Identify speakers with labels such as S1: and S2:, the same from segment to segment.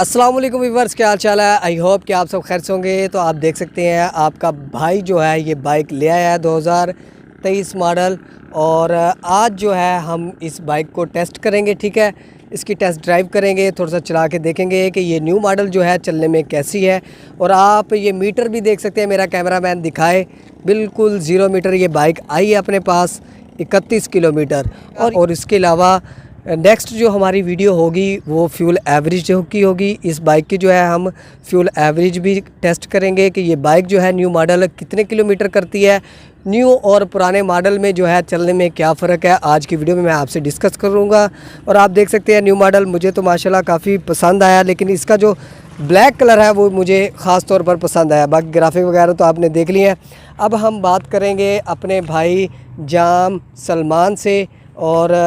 S1: अस्सलाम वालेकुम व्यूअर्स, क्या हाल चाल है। आई होप कि आप सब खैर से होंगे। तो आप देख सकते हैं आपका भाई जो है ये बाइक ले आया है 2023 मॉडल, और आज जो है हम इस बाइक को टेस्ट करेंगे। ठीक है, इसकी टेस्ट ड्राइव करेंगे, थोड़ा सा चला के देखेंगे कि ये न्यू मॉडल जो है चलने में कैसी है। और आप ये मीटर भी देख सकते हैं, मेरा कैमरामैन दिखाए, बिल्कुल 0 मीटर ये बाइक आई है अपने पास, 31 किलोमीटर। और इसके अलावा नेक्स्ट जो हमारी वीडियो होगी वो फ्यूल एवरेज की होगी। इस बाइक की जो है हम फ्यूल एवरेज भी टेस्ट करेंगे कि ये बाइक जो है न्यू मॉडल कितने किलोमीटर करती है, न्यू और पुराने मॉडल में जो है चलने में क्या फ़र्क है, आज की वीडियो में मैं आपसे डिस्कस करूँगा। और आप देख सकते हैं न्यू मॉडल मुझे तो माशाल्लाह काफ़ी पसंद आया, लेकिन इसका जो ब्लैक कलर है वो मुझे ख़ास तौर पर पसंद आया। बाकी ग्राफिक वगैरह तो आपने देख लिए हैं। अब हम बात करेंगे अपने भाई जाम सलमान से, और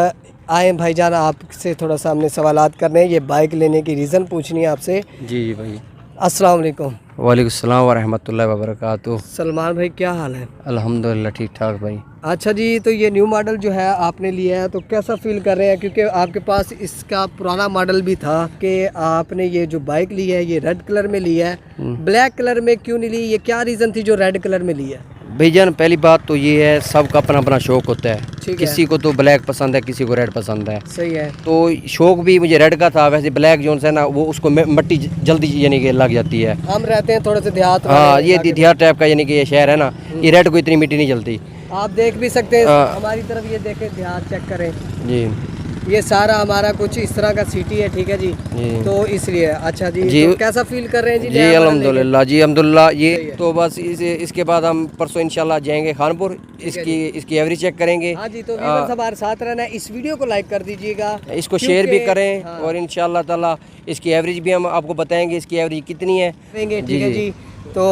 S1: आए भाईजान आपसे थोड़ा सा हमने सवालात करने हैं, ये बाइक लेने की रीज़न पूछनी है आपसे।
S2: जी भाई।
S1: अस्सलाम वालेकुम।
S2: वालेकुम सलाम व रहमतुल्लाहि व बरकातुहू।
S1: सलमान भाई क्या हाल है?
S2: अल्हम्दुलिल्लाह ठीक ठाक भाई।
S1: अच्छा जी, तो ये न्यू मॉडल जो है आपने लिया है तो कैसा फील कर रहे हैं? क्योंकि आपके पास इसका पुराना मॉडल भी था कि आपने ये जो बाइक ली है ये रेड कलर में ली है, ब्लैक कलर में क्यों नहीं ली? ये क्या रीज़न थी जो रेड कलर में ली है?
S2: भाईजान पहली बात तो ये है, सबका अपना अपना शौक होता है। किसी को तो ब्लैक पसंद है, किसी को रेड पसंद है।
S1: सही है। तो
S2: शौक भी मुझे रेड का था, वैसे ब्लैक जो है ना वो उसको मिट्टी जल्दी यानी कि लग जाती है।
S1: हम रहते हैं थोड़े से देहात,
S2: हाँ ये देहात टाइप का यानी कि ये शहर है ना, ये रेड को इतनी मिट्टी नहीं जलती।
S1: आप देख भी सकते हैं हमारी तरफ, ये देखें, देहात चेक करें जी, ये सारा हमारा कुछ इस तरह का सिटी है। ठीक है जी, तो इसलिए अच्छा जी, तो कैसा फील कर रहे हैं जी?
S2: जी अल्हम्दुलिल्लाह जी अल्हम्दुलिल्लाह। ये तो बस इसके बाद हम परसों इंशाल्लाह जाएंगे खानपुर, इसकी एवरेज चेक करेंगे।
S1: हाँ जी, तो व्यूअर्स हमारे साथ रहना है। इस वीडियो को लाइक कर दीजिएगा,
S2: इसको शेयर भी करें, और इंशाल्लाह ताला इसकी एवरेज भी हम आपको बताएंगे इसकी एवरेज कितनी है।
S1: ठीक है जी। तो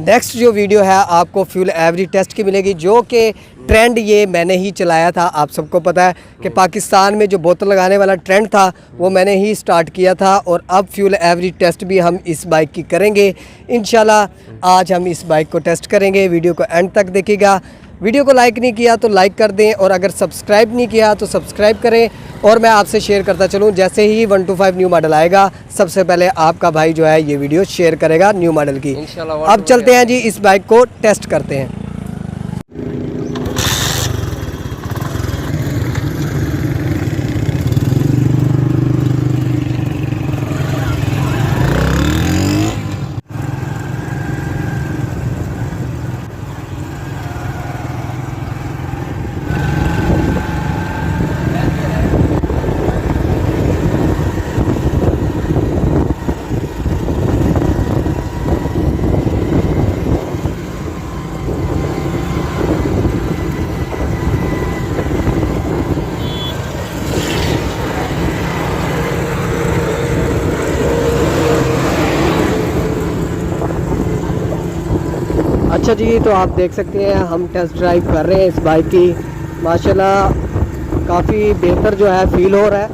S1: नेक्स्ट जो वीडियो है आपको फ्यूल एवरेज टेस्ट की मिलेगी, जो कि ट्रेंड ये मैंने ही चलाया था। आप सबको पता है कि पाकिस्तान में जो बोतल लगाने वाला ट्रेंड था वो मैंने ही स्टार्ट किया था, और अब फ्यूल एवरेज टेस्ट भी हम इस बाइक की करेंगे इंशाल्लाह। आज हम इस बाइक को टेस्ट करेंगे, वीडियो को एंड तक देखिएगा। वीडियो को लाइक नहीं किया तो लाइक कर दें, और अगर सब्सक्राइब नहीं किया तो सब्सक्राइब करें। और मैं आपसे शेयर करता चलूँ, जैसे ही 125 न्यू मॉडल आएगा सबसे पहले आपका भाई जो है ये वीडियो शेयर करेगा न्यू मॉडल की। अब चलते हैं जी, इस बाइक को टेस्ट करते हैं। अच्छा जी, तो आप देख सकते हैं हम टेस्ट ड्राइव कर रहे हैं इस बाइक की। माशाल्लाह काफ़ी बेहतर जो है फील हो रहा है,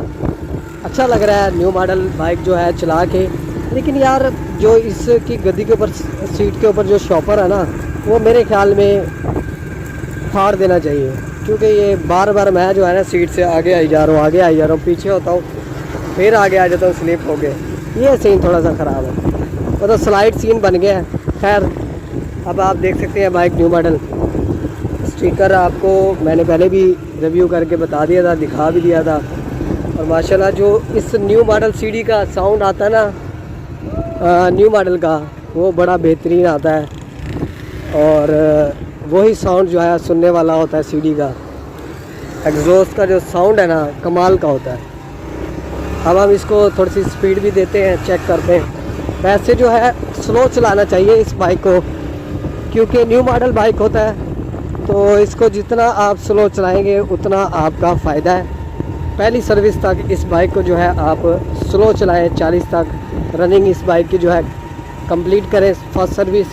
S1: अच्छा लग रहा है न्यू मॉडल बाइक जो है चला के। लेकिन यार जो इसकी गद्दी के ऊपर, सीट के ऊपर जो शॉपर है ना, वो मेरे ख्याल में फाड़ देना चाहिए, क्योंकि ये बार बार मैं जो है ना सीट से आगे आई जा रहा हूँ, आगे आई जा रहा हूँ, पीछे होता हूँ, फिर आगे आ जाता हूँ, स्लिप हो गए। ये सीन थोड़ा सा ख़राब है, मतलब स्लाइड सीन बन गया है। खैर अब आप देख सकते हैं बाइक न्यू मॉडल। स्टिकर आपको मैंने पहले भी रिव्यू करके बता दिया था, दिखा भी दिया था। और माशाल्लाह जो इस न्यू मॉडल सीडी का साउंड आता है ना न्यू मॉडल का, वो बड़ा बेहतरीन आता है, और वही साउंड जो है सुनने वाला होता है सीडी का। एग्जॉस्ट का जो साउंड है ना कमाल का होता है। अब हम इसको थोड़ी सी स्पीड भी देते हैं, चेक करते हैं। वैसे जो है स्लो चलाना चाहिए इस बाइक को, क्योंकि न्यू मॉडल बाइक होता है, तो इसको जितना आप स्लो चलाएंगे उतना आपका फ़ायदा है। पहली सर्विस तक इस बाइक को जो है आप स्लो चलाएं, 40 तक रनिंग इस बाइक की जो है कंप्लीट करें। फर्स्ट सर्विस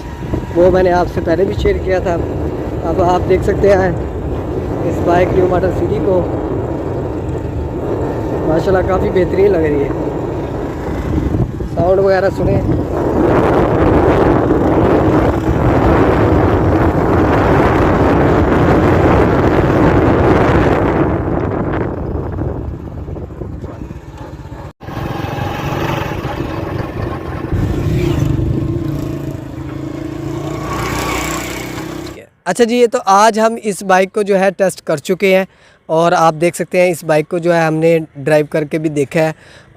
S1: वो मैंने आपसे पहले भी शेयर किया था। अब आप देख सकते हैं इस बाइक न्यू मॉडल सिटी को, माशाल्लाह काफ़ी बेहतरीन लग रही है। साउंड वगैरह सुने। अच्छा जी, ये तो आज हम इस बाइक को जो है टेस्ट कर चुके हैं और आप देख सकते हैं इस बाइक को जो है हमने ड्राइव करके भी देखा है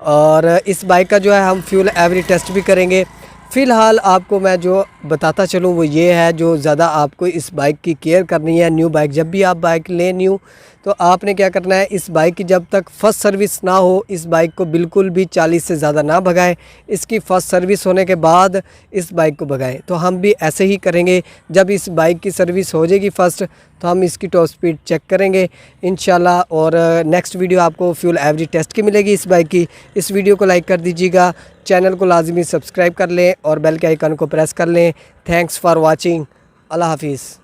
S1: और इस बाइक का जो है हम फ्यूल एवरेज टेस्ट भी करेंगे। फ़िलहाल आपको मैं जो बताता चलूँ वो ये है, जो ज़्यादा आपको इस बाइक की केयर करनी है। न्यू बाइक जब भी आप बाइक लें न्यू, तो आपने क्या करना है, इस बाइक की जब तक फ़र्स्ट सर्विस ना हो इस बाइक को बिल्कुल भी 40 से ज़्यादा ना भगाएं। इसकी फ़र्स्ट सर्विस होने के बाद इस बाइक को भगाएं। तो हम भी ऐसे ही करेंगे। जब इस बाइक की सर्विस हो जाएगी फ़र्स्ट, तो हम इसकी टॉप स्पीड चेक करेंगे इंशाल्लाह। और नेक्स्ट वीडियो आपको फ्यूल एवरेज टेस्ट की मिलेगी इस बाइक की। इस वीडियो को लाइक कर दीजिएगा, चैनल को लाजमी सब्सक्राइब कर लें और बेल के आइकन को प्रेस कर लें। Thanks for watching. अल्लाह हाफिज़।